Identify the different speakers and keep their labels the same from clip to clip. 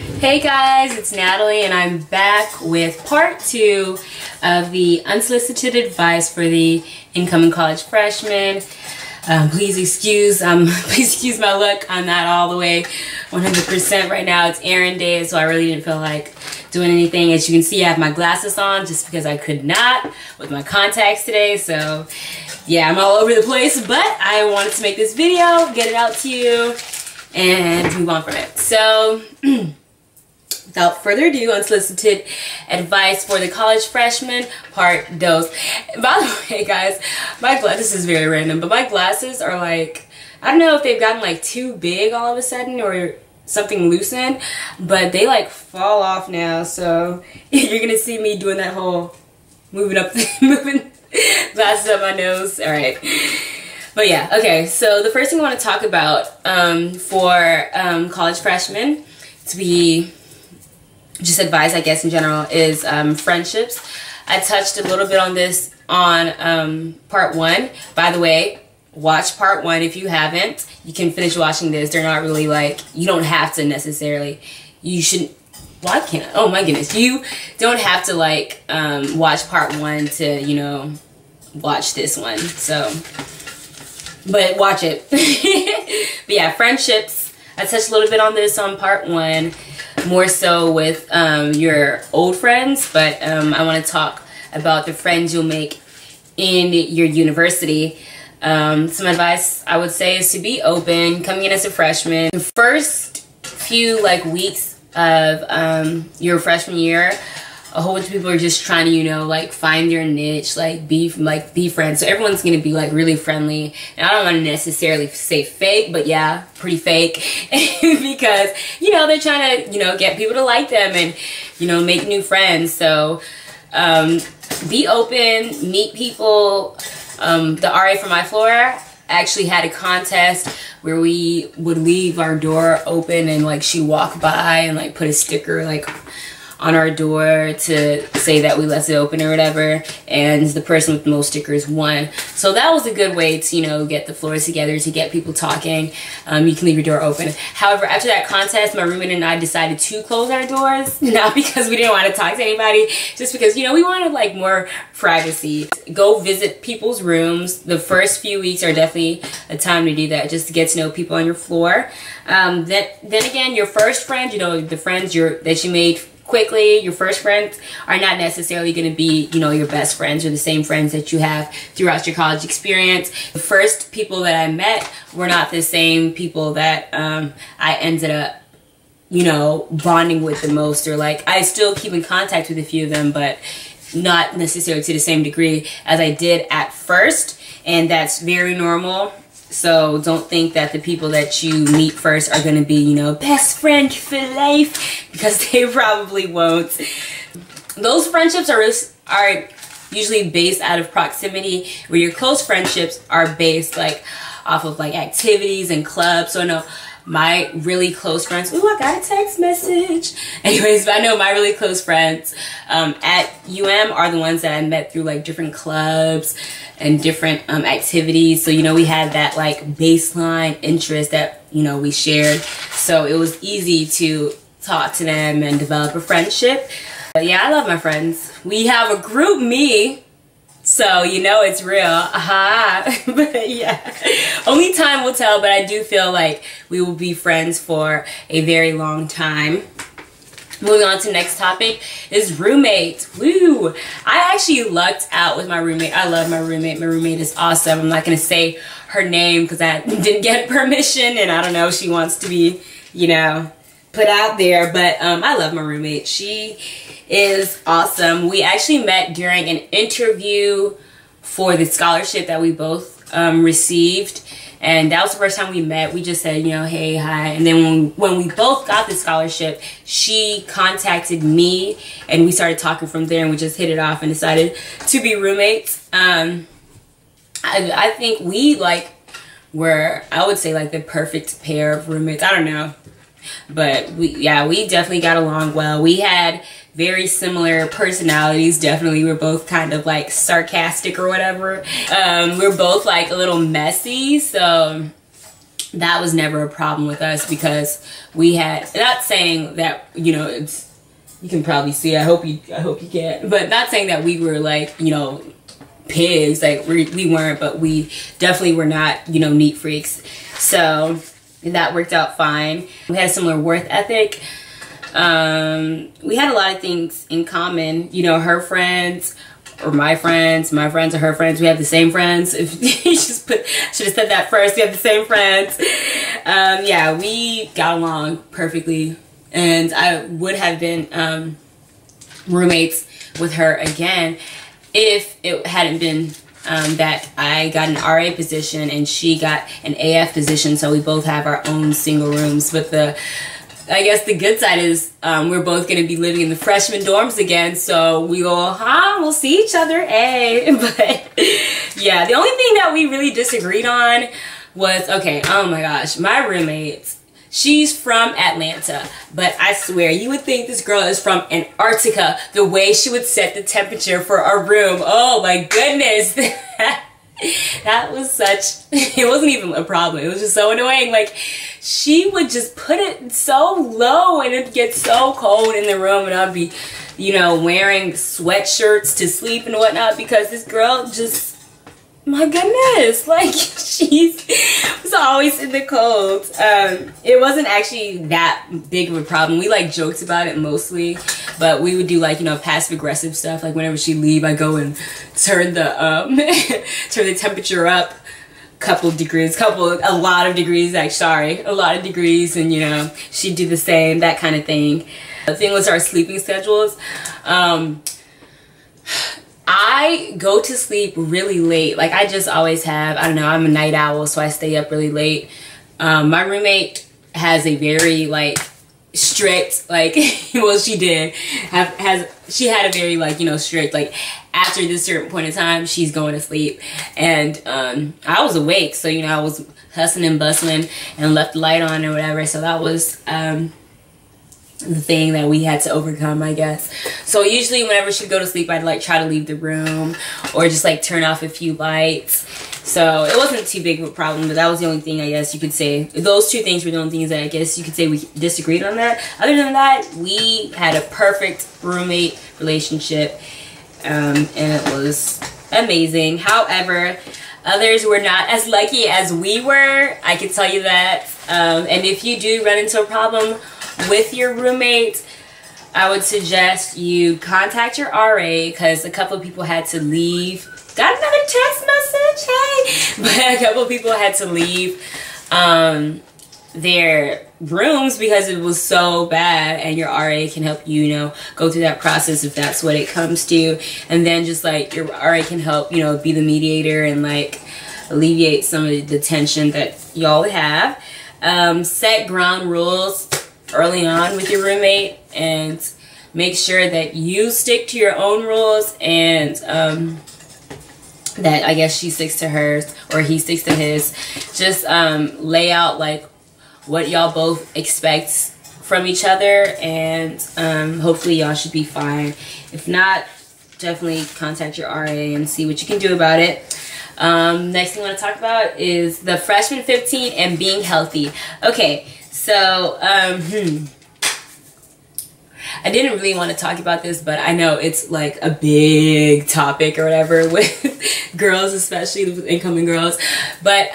Speaker 1: Hey guys, it's Natalie and I'm back with part 2 of the unsolicited advice for the incoming college freshmen. Please excuse my look. I'm not all the way 100% right now. It's errand day, so I really didn't feel like doing anything. As you can see, I have my glasses on just because I could not with my contacts today. So yeah, I'm all over the place, but I wanted to make this video, get it out to you, and move on from it. So without further ado, unsolicited advice for the college freshman, part 2. By the way, guys, this is very random, but my glasses are like, I don't know if they've gotten like too big all of a sudden or something loosened, but they like fall off now. So you're gonna see me doing that whole moving glasses up my nose. All right. But yeah, okay, so the first thing I want to talk about for college freshmen, to be just advice, I guess, in general, is friendships. I touched a little bit on this on part 1. By the way, watch part 1 if you haven't. You can finish watching this. They're not really like, you don't have to necessarily, you shouldn't, well, I can't, oh my goodness, you don't have to like watch part 1 to, you know, watch this one. So, but watch it. But yeah, friendships, I touched a little bit on this on part 1, more so with your old friends, but I want to talk about the friends you'll make in your university. Some advice I would say is to be open coming in as a freshman. The first few like weeks of your freshman year, a whole bunch of people are just trying to, you know, like find their niche, like be friends. So everyone's gonna be like really friendly, and I don't want to necessarily say fake, but yeah, pretty fake, because you know they're trying to, you know, get people to like them and, you know, make new friends. So be open, meet people. The RA for my floor actually had a contest where we would leave our door open and like she walked by and like put a sticker like on our door to say that we left it open or whatever, and the person with the most stickers won. So that was a good way to, you know, get the floors together, to get people talking. You can leave your door open. However, after that contest, my roommate and I decided to close our doors, not because we didn't want to talk to anybody, just because, you know, we wanted like more privacy. Go visit people's rooms. The first few weeks are definitely a time to do that, just to get to know people on your floor. Then again, your first friend, you know, the friends that you made quickly, your first friends are not necessarily going to be, you know, your best friends or the same friends that you have throughout your college experience. The first people that I met were not the same people that I ended up, you know, bonding with the most, or like I still keep in contact with a few of them, but not necessarily to the same degree as I did at first, and that's very normal. So don't think that the people that you meet first are going to be, you know, best friend for life, because they probably won't. Those friendships are usually based out of proximity, where your close friendships are based like off of like activities and clubs. So no, my really close friends, ooh, I got a text message. Anyways, but I know my really close friends at UM are the ones that I met through like different clubs and different activities. So, you know, we had that like baseline interest that, you know, we shared. So it was easy to talk to them and develop a friendship. But yeah, I love my friends. We have a group me, so you know it's real. Aha. But yeah, only time will tell, but I do feel like we will be friends for a very long time. Moving on to the next topic is roommates. Woo! I actually lucked out with my roommate. I love my roommate. My roommate is awesome. I'm not going to say her name because I didn't get permission, and I don't know, she wants to be, you know, put out there. But I love my roommate. She is awesome. We actually met during an interview for the scholarship that we both received. And that was the first time we met. We just said, you know, hey, hi. And then when we both got the scholarship, she contacted me and we started talking from there, and we just hit it off and decided to be roommates. I think we like were, I would say, like the perfect pair of roommates. I don't know. But we definitely got along well. We had very similar personalities. Definitely, we're both kind of like sarcastic or whatever. We're both like a little messy, so that was never a problem with us because we had, not saying that, you know, it's, you can probably see, I hope you can, but not saying that we were like, you know, pigs, like we weren't, but we definitely were not, you know, neat freaks. So that worked out fine. We had a similar work ethic. We had a lot of things in common, you know, her friends or my friends are her friends. We have the same friends. If you just should have said that first. We have the same friends. Yeah, we got along perfectly, and I would have been roommates with her again if it hadn't been that I got an RA position and she got an AF position, so we both have our own single rooms. But I guess the good side is we're both going to be living in the freshman dorms again, so we'll see each other, eh? But yeah, the only thing that we really disagreed on was, okay, oh my gosh, my roommate, she's from Atlanta, but I swear you would think this girl is from Antarctica, the way she would set the temperature for our room. Oh my goodness. That was it wasn't even a problem. It was just so annoying. Like, she would just put it so low and it'd get so cold in the room, and I'd be, you know, wearing sweatshirts to sleep and whatnot because this girl just, my goodness, like, she was always in the cold. It wasn't actually that big of a problem. We like joked about it mostly, but we would do like, you know, passive aggressive stuff. Like whenever she'd leave, I go and turn the turn the temperature up a lot of degrees, and you know, she'd do the same, that kind of thing. The thing was our sleeping schedules. I go to sleep really late. Like, I just always have. I don't know, I'm a night owl, so I stay up really late. My roommate has a very, like, strict, like, well, she had a very, like, you know, strict, like, after this certain point in time, she's going to sleep. And I was awake, so, you know, I was hustling and bustling and left the light on or whatever. So that was the thing that we had to overcome, I guess. So usually whenever she'd go to sleep, I'd like try to leave the room or just like turn off a few lights. So it wasn't too big of a problem, but that was the only thing I guess you could say. Those two things were the only things that I guess you could say we disagreed on that. Other than that, we had a perfect roommate relationship, and it was amazing. However, others were not as lucky as we were, I can tell you that. And if you do run into a problem with your roommate, I would suggest you contact your RA, because a couple of people had to leave. Got another text message, hey! But a couple of people had to leave their rooms because it was so bad, and your RA can help you, you know, go through that process if that's what it comes to. And then just like your RA can help, you know, be the mediator and like alleviate some of the tension that y'all have. Set ground rules early on with your roommate and make sure that you stick to your own rules, and that I guess she sticks to hers or he sticks to his. Just lay out like what y'all both expect from each other, and hopefully y'all should be fine. If not, definitely contact your RA and see what you can do about it. Next thing I want to talk about is the freshman 15 and being healthy. Okay, so I didn't really want to talk about this, but I know it's like a big topic or whatever with girls, especially with incoming girls. But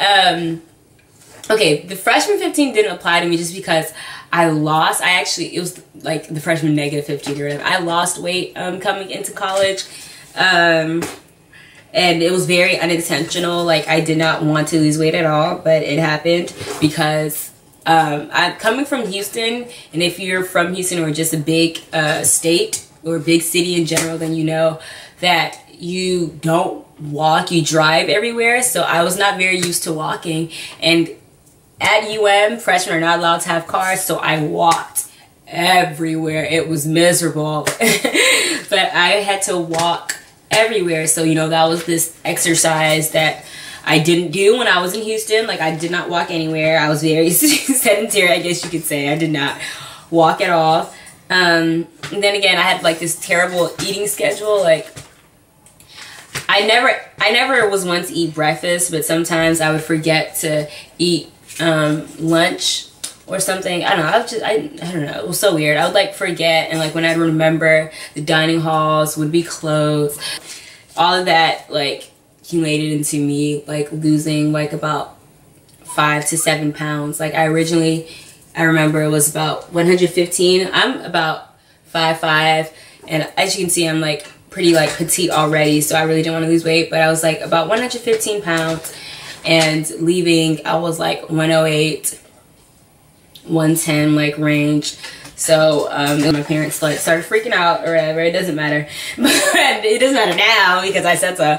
Speaker 1: okay, the freshman 15 didn't apply to me just because it was like the freshman -15 or whatever. I lost weight coming into college. And it was very unintentional. Like, I did not want to lose weight at all, but it happened because I'm coming from Houston, and if you're from Houston or just a big state or a big city in general, then you know that you don't walk, you drive everywhere. So I was not very used to walking, and at UM, freshmen are not allowed to have cars, so I walked everywhere. It was miserable, but I had to walk everywhere. So, you know, that was this exercise that I didn't do when I was in Houston. Like, I did not walk anywhere. I was very sedentary, I guess you could say. I did not walk at all. And then again, I had like this terrible eating schedule. Like, I never was one to eat breakfast, but sometimes I would forget to eat lunch or something. I don't know. I don't know. It was so weird. I would like forget, and like when I'd remember, the dining halls would be closed. All of that like accumulated into me like losing like about 5 to 7 pounds. Like I remember it was about 115. I'm about 5'5", and as you can see, I'm like pretty like petite already, so I really don't want to lose weight. But I was like about 115 pounds, and leaving I was like 108, 110 like range. So my parents like started freaking out or whatever. It doesn't matter, but it doesn't matter now because I said so.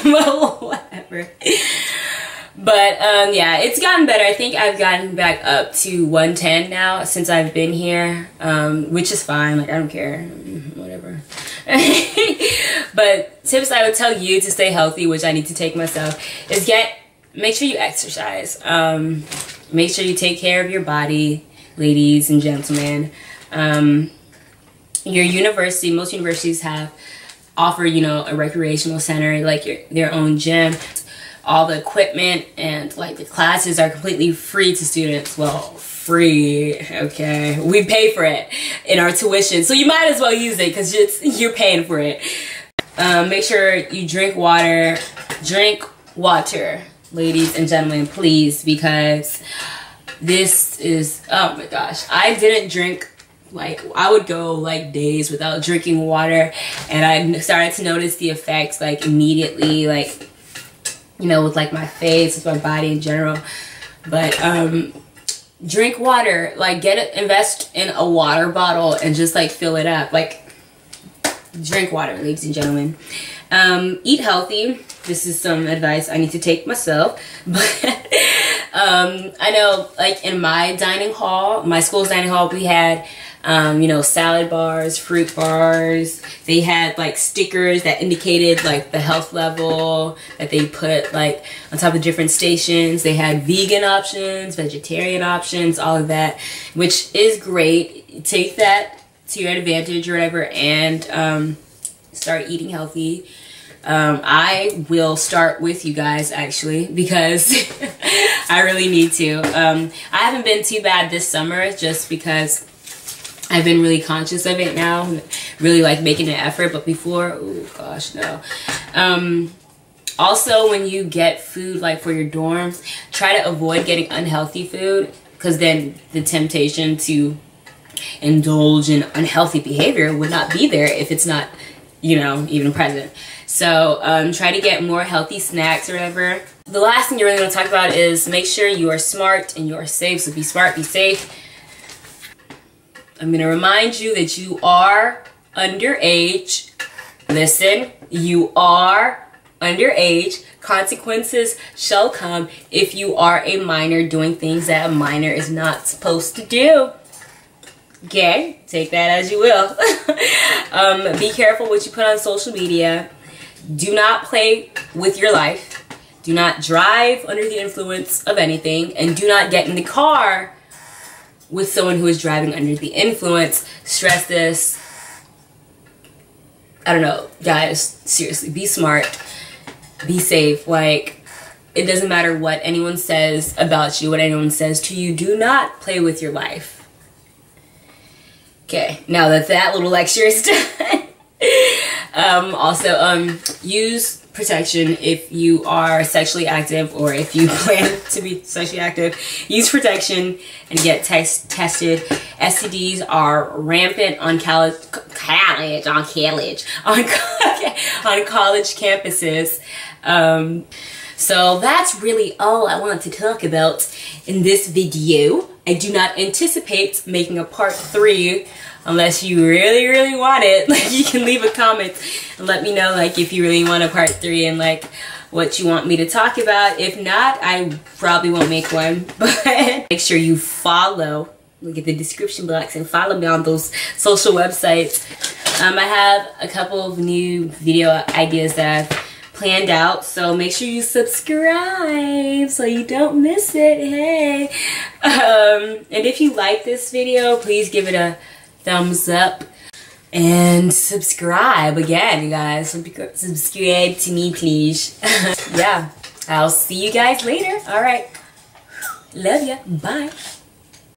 Speaker 1: Well, whatever. But yeah, it's gotten better. I think I've gotten back up to 110 now since I've been here, which is fine. Like I don't care, whatever. But tips I would tell you to stay healthy, which I need to take myself, is make sure you exercise. Make sure you take care of your body, ladies and gentlemen. Your university, most universities offer, you know, a recreational center, like their own gym. All the equipment and like the classes are completely free to students. Well, free, okay. We pay for it in our tuition, so you might as well use it because you're paying for it. Make sure you drink water. Drink water, ladies and gentlemen, please, because this is, oh my gosh, I didn't drink, like I would go like days without drinking water, and I started to notice the effects like immediately, like, you know, with like my face, with my body in general. But drink water, like invest in a water bottle and just like fill it up. Like drink water, ladies and gentlemen. Eat healthy. This is some advice I need to take myself. But I know like in my dining hall, my school's dining hall, we had you know, salad bars, fruit bars. They had like stickers that indicated like the health level that they put like on top of different stations. They had vegan options, vegetarian options, all of that, which is great. Take that to your advantage or whatever, and start eating healthy. I will start with you guys actually, because I really need to. I haven't been too bad this summer just because I've been really conscious of it now, really like making an effort. But before, oh gosh, no. Also, when you get food like for your dorms, try to avoid getting unhealthy food, because then the temptation to indulge in unhealthy behavior would not be there if it's not, you know, even present. So try to get more healthy snacks or whatever. The last thing you really want to talk about is make sure you are smart and you are safe. So be smart, be safe. I'm going to remind you that you are underage. Listen, you are underage. Consequences shall come if you are a minor doing things that a minor is not supposed to do. Okay, take that as you will. Be careful what you put on social media. Do not play with your life. Do not drive under the influence of anything, and do not get in the car with someone who is driving under the influence. Stress this. I don't know, guys, seriously, be smart, be safe. Like, it doesn't matter what anyone says about you, what anyone says to you. Do not play with your life. Okay, now that little lecture is done. Also, use protection if you are sexually active, or if you plan to be sexually active. Use protection and get tested. STDs are rampant on college campuses. So that's really all I wanted to talk about in this video. I do not anticipate making a part 3 unless you really want it. Like, you can leave a comment and let me know like if you really want a part 3 and like what you want me to talk about. If not, I probably won't make one. But make sure you follow. Look at the description box and follow me on those social websites. I have a couple of new video ideas that I've planned out, so make sure you subscribe so you don't miss it. Hey, and if you like this video, please give it a thumbs up and subscribe again, you guys. Subscribe to me, please. Yeah, I'll see you guys later. All right. Love ya. Bye.